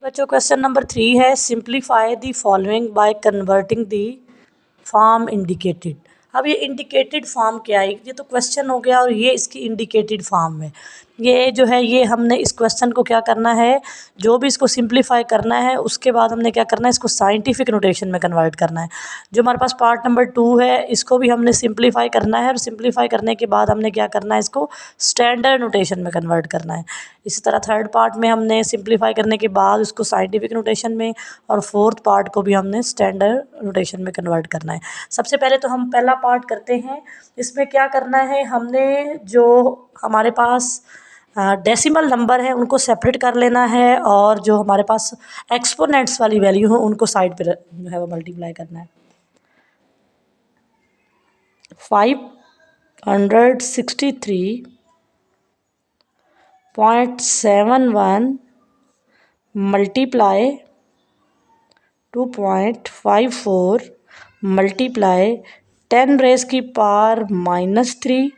बच्चों question number 3 है simplify the following by converting the form indicated. अब ये इंडिकेटेड फॉर्म क्या है, ये तो क्वेश्चन हो गया और ये इसकी इंडिकेटेड फॉर्म है। ये जो है ये हमने इस क्वेश्चन को क्या करना है, जो भी इसको सिंप्लीफाई करना है उसके बाद हमने क्या करना है, इसको साइंटिफिक नोटेशन में कन्वर्ट करना है। जो हमारे पास पार्ट नंबर 2 है इसको भी हमने सिंप्लीफाई करना है और सिंप्लीफाई करने के बाद हमने क्या करना है, इसको स्टैंडर्ड नोटेशन में कन्वर्ट करना है। इसी तरह थर्ड पार्ट में हमने सिंप्लीफाई करने के बाद उसको साइंटिफिक नोटेशन में और फोर्थ पार्ट को भी हमने स्टैंडर्ड नोटेशन में कन्वर्ट करना है। सबसे पहले तो हम पहला पार्ट करते हैं। इसमें क्या करना है, हमने जो हमारे पास डेसिमल नंबर है उनको सेपरेट कर लेना है और जो हमारे पास एक्सपोनेंट्स वाली वैल्यू हो उनको साइड पे जो है वो मल्टीप्लाई करना है। 563.71 मल्टीप्लाई 2.54 मल्टीप्लाई 10⁻³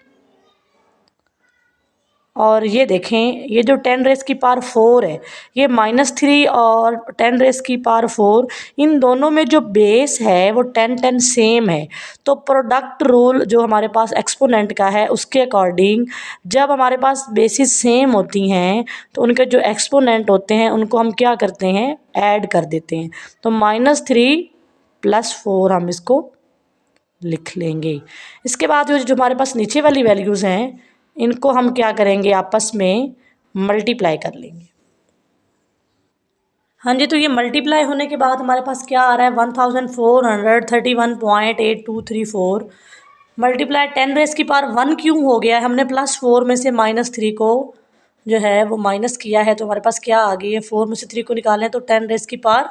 और ये देखें, ये जो 10⁻⁴ है ये -3 और 10⁻⁴, इन दोनों में जो बेस है वो 10 सेम है। तो प्रोडक्ट रूल जो हमारे पास एक्सपोनेंट का है उसके अकॉर्डिंग जब हमारे पास बेसिस सेम होती हैं तो उनके जो एक्सपोनेंट होते हैं उनको हम क्या करते हैं, ऐड कर देते हैं। तो -3 + 4 हम इसको लिख लेंगे। इसके बाद जो हमारे पास नीचे वाली वैल्यूज़ हैं इनको हम क्या करेंगे, आपस में मल्टीप्लाई कर लेंगे। हाँ जी, तो ये मल्टीप्लाई होने के बाद हमारे पास क्या आ रहा है, 1431.8234 मल्टीप्लाई 10⁻⁴ क्यों हो गया है, हमने +4 में से -3 को जो है वो माइनस किया है तो हमारे पास क्या आ गई है, 4 में से 3 को निकालें तो 10⁻⁴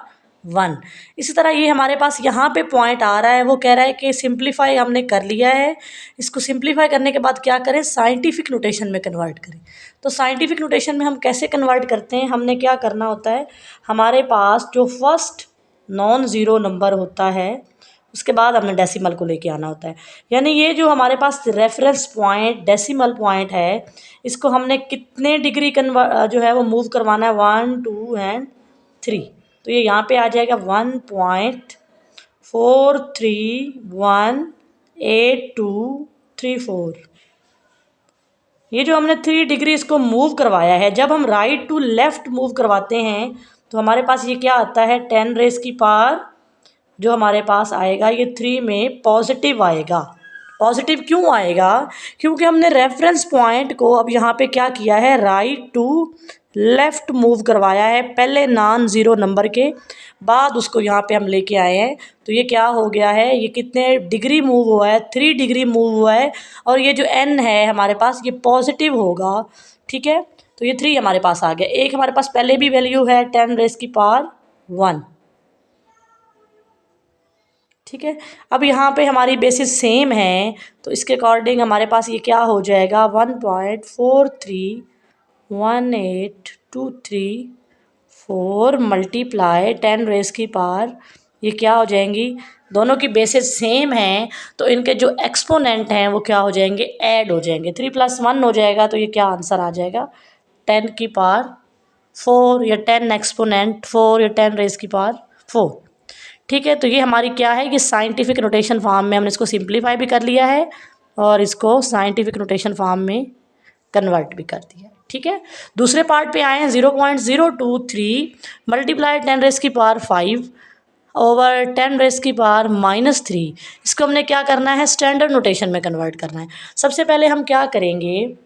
इसी तरह ये हमारे पास यहाँ पे पॉइंट आ रहा है, वो कह रहा है कि सिंप्लीफाई हमने कर लिया है। इसको सिंप्लीफाई करने के बाद क्या करें, साइंटिफिक नोटेशन में कन्वर्ट करें। तो साइंटिफिक नोटेशन में हम कैसे कन्वर्ट करते हैं, हमने क्या करना होता है, हमारे पास जो फर्स्ट नॉन ज़ीरो नंबर होता है उसके बाद हमने डेसिमल को लेके आना होता है। यानी ये जो हमारे पास रेफरेंस पॉइंट डेसिमल पॉइंट है इसको हमने कितने डिग्री जो है वो मूव करवाना है, 1 2 एंड 3। तो ये यहाँ पे आ जाएगा 1.4318234। ये जो हमने 3 डिग्री इसको मूव करवाया है, जब हम राइट टू लेफ़्ट मूव करवाते हैं तो हमारे पास ये क्या आता है, 10⁻⁴ जो हमारे पास आएगा ये 3 में पॉजिटिव आएगा। पॉजिटिव क्यों आएगा, क्योंकि हमने रेफरेंस पॉइंट को अब यहाँ पे क्या किया है, राइट टू लेफ़्ट मूव करवाया है, पहले नॉन ज़ीरो नंबर के बाद उसको यहाँ पे हम लेके आए हैं। तो ये क्या हो गया है, ये कितने डिग्री मूव हुआ है, 3 डिग्री मूव हुआ है और ये जो n है हमारे पास ये पॉजिटिव होगा। ठीक है, तो ये 3 हमारे पास आ गया। एक हमारे पास पहले भी वैल्यू है 10⁻⁴। ठीक है, अब यहाँ पे हमारी बेसिस सेम है तो इसके अकॉर्डिंग हमारे पास ये क्या हो जाएगा, 1.431823 मल्टीप्लाई 10⁻⁴, ये क्या हो जाएंगी, दोनों की बेसिस सेम हैं तो इनके जो एक्सपोनेंट हैं वो क्या हो जाएंगे, ऐड हो जाएंगे। 3 + 1 हो जाएगा तो ये क्या आंसर आ जाएगा, 10⁻⁴ या 10 एक्सपोनेंट 4 या 10⁻⁴। ठीक है, तो ये हमारी क्या है, ये साइंटिफिक नोटेशन फॉर्म में हमने इसको सिंप्लीफाई भी कर लिया है और इसको साइंटिफिक नोटेशन फॉर्म में कन्वर्ट भी कर दिया है। ठीक है, दूसरे पार्ट पे आए हैं, 0.023 मल्टीप्लाई 10⁻⁵ ओवर 10⁻⁻³ इसको हमने क्या करना है, स्टैंडर्ड नोटेशन में कन्वर्ट करना है। सबसे पहले हम क्या करेंगे,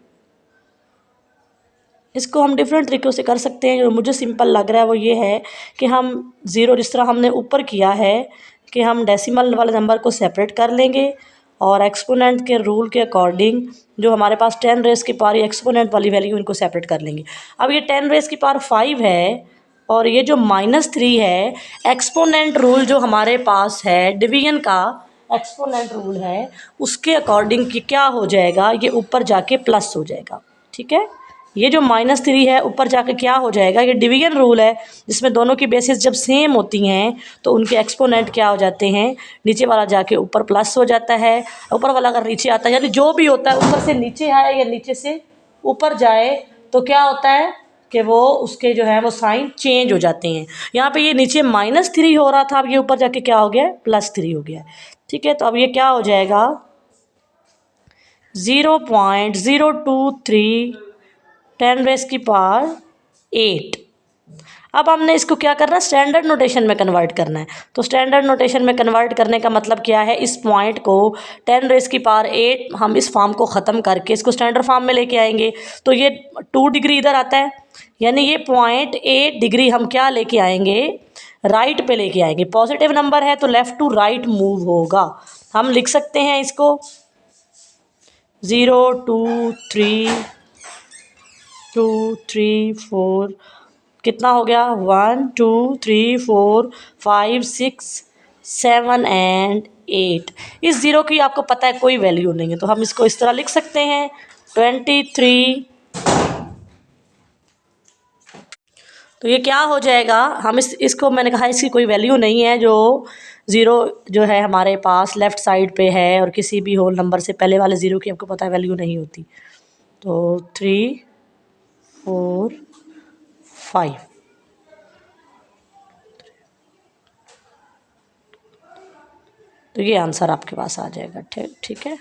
इसको हम डिफरेंट तरीक़ों से कर सकते हैं। जो मुझे सिंपल लग रहा है वो ये है कि हम ज़ीरो जिस तरह हमने ऊपर किया है कि हम डेसिमल वाले नंबर को सेपरेट कर लेंगे और एक्सपोनेंट के रूल के अकॉर्डिंग जो हमारे पास 10⁻⁴ एक्सपोनेंट वाली वैल्यू इनको सेपरेट कर लेंगे। अब ये 10⁻⁵ है और ये जो -3 है, एक्सपोनेंट रूल जो हमारे पास है डिवीजन का एक्सपोनेंट रूल है उसके अकॉर्डिंग कि क्या हो जाएगा, ये ऊपर जाके प्लस हो जाएगा। ठीक है, ये जो -3 है ऊपर जाके क्या हो जाएगा, ये डिवीजन रूल है जिसमें दोनों की बेसिस जब सेम होती हैं तो उनके एक्सपोनेंट क्या हो जाते हैं, नीचे वाला जाके ऊपर प्लस हो जाता है, ऊपर वाला अगर नीचे आता है, यानी जो भी होता है ऊपर से नीचे आए या नीचे से ऊपर जाए तो क्या होता है, कि वो उसके जो है वो साइन चेंज हो जाते हैं। यहाँ पे ये नीचे -3 हो रहा था, अब ये ऊपर जाके क्या हो गया है, +3 हो गया है। ठीक है, तो अब ये क्या हो जाएगा, 0.023 10⁻8। अब हमने इसको क्या करना है, स्टैंडर्ड नोटेशन में कन्वर्ट करना है। तो स्टैंडर्ड नोटेशन में कन्वर्ट करने का मतलब क्या है, इस पॉइंट को 10⁻8 हम इस फॉर्म को ख़त्म करके इसको स्टैंडर्ड फॉर्म में लेके आएंगे। तो ये 2 डिग्री इधर आता है, यानी ये 0.8 डिग्री हम क्या लेके आएंगे, राइट पे लेके आएंगे। पॉजिटिव नंबर है तो लेफ़्ट टू राइट मूव होगा। हम लिख सकते हैं इसको 0 2 3 2 3 4, कितना हो गया, 1 2 3 4 5 6 7 एंड 8। इस ज़ीरो की आपको पता है कोई वैल्यू नहीं है, तो हम इसको इस तरह लिख सकते हैं 23। तो ये क्या हो जाएगा, हम इसको मैंने कहा इसकी कोई वैल्यू नहीं है, जो ज़ीरो जो है हमारे पास लेफ़्ट साइड पे है और किसी भी होल नंबर से पहले वाले ज़ीरो की आपको पता है वैल्यू नहीं होती। तो 3 4 5, तो ये आंसर आपके पास आ जाएगा। ठीक है,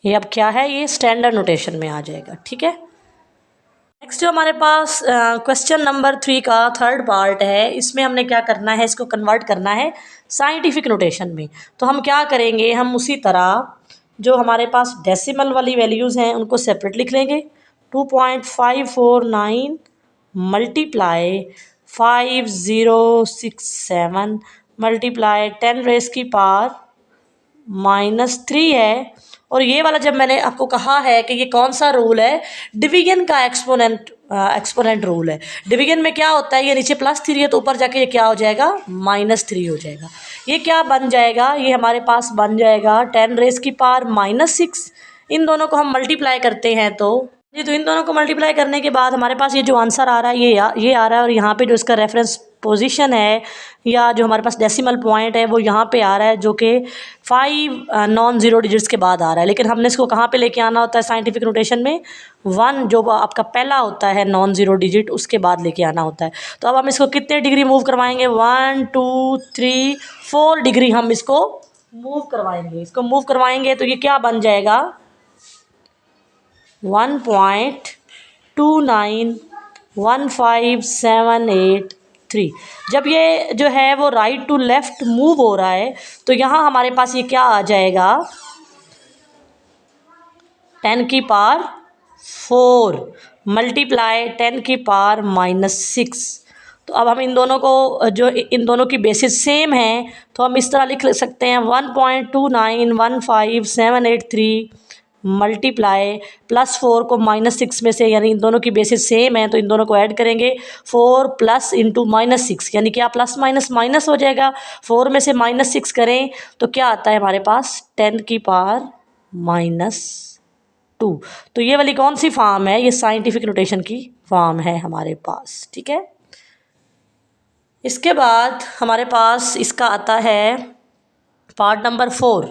ये अब क्या है, ये स्टैंडर्ड नोटेशन में आ जाएगा। ठीक है, नेक्स्ट जो हमारे पास क्वेश्चन नंबर 3 का थर्ड पार्ट है, इसमें हमने क्या करना है, इसको कन्वर्ट करना है साइंटिफिक नोटेशन में। तो हम क्या करेंगे, हम उसी तरह जो हमारे पास डेसिमल वाली वैल्यूज़ हैं उनको सेपरेट लिख लेंगे। 2.549 मल्टीप्लाई 5067 मल्टीप्लाई 10⁻³ है। और ये वाला जब मैंने आपको कहा है कि ये कौन सा रूल है, डिवीजन का एक्सपोनेंट रूल है। डिवीजन में क्या होता है, ये नीचे +3 है तो ऊपर जाके ये क्या हो जाएगा, -3 हो जाएगा। ये क्या बन जाएगा, ये हमारे पास बन जाएगा 10⁻⁻6। इन दोनों को हम मल्टीप्लाई करते हैं तो इन दोनों को मल्टीप्लाई करने के बाद हमारे पास ये जो आंसर आ रहा है ये आ रहा है, और यहाँ पे जो इसका रेफरेंस पोजीशन है या जो हमारे पास डेसिमल पॉइंट है वो यहाँ पे आ रहा है, जो कि 5 नॉन ज़ीरो डिजिट्स के बाद आ रहा है। लेकिन हमने इसको कहाँ पे लेके आना होता है साइंटिफिक नोटेशन में, 1 जो आपका पहला होता है नॉन ज़ीरो डिजिट उसके बाद लेके आना होता है। तो अब हम इसको कितने डिग्री मूव करवाएंगे, 1 2 3 4 डिग्री हम इसको मूव करवाएंगे। इसको मूव करवाएंगे तो ये क्या बन जाएगा, 1.2915783। जब ये जो है वो राइट टू लेफ़्ट मूव हो रहा है तो यहाँ हमारे पास ये क्या आ जाएगा, 10⁻⁴ मल्टीप्लाई 10⁻⁻6। तो अब हम इन दोनों को जो इन दोनों की बेसिस सेम है तो हम इस तरह लिख सकते हैं 1.2915783 मल्टीप्लाई +4 को -6 में से, यानी इन दोनों की बेसिस सेम है तो इन दोनों को ऐड करेंगे 4 प्लस इंटू -6, यानी क्या प्लस माइनस माइनस हो जाएगा। 4 में से -6 करें तो क्या आता है हमारे पास, 10⁻⁻2। तो ये वाली कौन सी फॉर्म है, ये साइंटिफिक नोटेशन की फॉर्म है हमारे पास। ठीक है, इसके बाद हमारे पास इसका आता है पार्ट नंबर 4।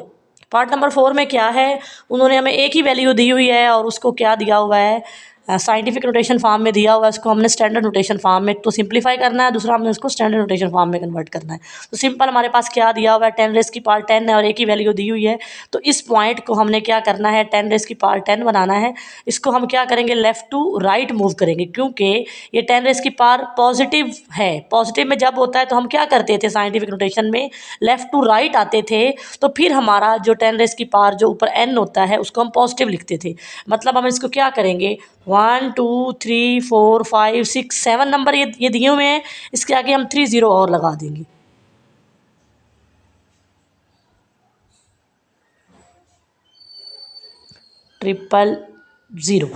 पार्ट नंबर 4 में क्या है, उन्होंने हमें एक ही वैल्यू दी हुई है और उसको क्या दिया हुआ है, साइंटिफिक नोटेशन फॉर्म में दिया हुआ है, उसको हमने स्टैंडर्ड नोटेशन फॉर्म में तो सिंप्लीफाई करना है, दूसरा हमने उसको स्टैंडर्ड नोटेशन फॉर्म में कन्वर्ट करना है। तो सिंपल हमारे पास क्या दिया हुआ है, 10⁻10 है और एक ही वैल्यू दी हुई है। तो इस पॉइंट को हमने क्या करना है, 10⁻10 बनाना है। इसको हम क्या करेंगे, लेफ़्ट टू राइट मूव करेंगे, क्योंकि ये 10⁻⁻ पॉजिटिव है। पॉजिटिव में जब होता है तो हम क्या करते थे साइंटिफिक नोटेशन में, लेफ़्ट टू राइट आते थे। तो फिर हमारा जो 10⁻⁻ जो ऊपर n होता है उसको हम पॉजिटिव लिखते थे। मतलब हम इसको क्या करेंगे, 1 2 3 4 5 6 7 नंबर ये दिए हुए हैं, इसके आगे हम 3 0 और लगा देंगे। ट्रिपल ज़ीरो,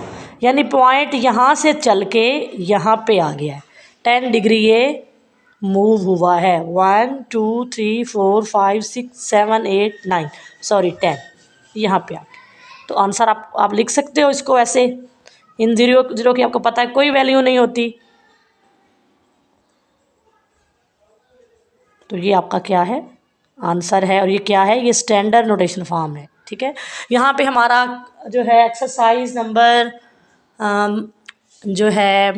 यानी पॉइंट यहाँ से चल के यहाँ पे आ गया है, 10 डिग्री ये मूव हुआ है। 1 2 3 4 5 6 7 8 9 सॉरी 10 यहाँ पे आ गया। तो आंसर आप लिख सकते हो इसको ऐसे, इन ज़ीरो की आपको पता है कोई वैल्यू नहीं होती। तो ये आपका क्या है, आंसर है। और ये क्या है, ये स्टैंडर्ड नोटेशन फॉर्म है। ठीक है, यहाँ पे हमारा जो है एक्सरसाइज नंबर जो है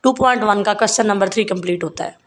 2.1 का क्वेश्चन नंबर 3 कंप्लीट होता है।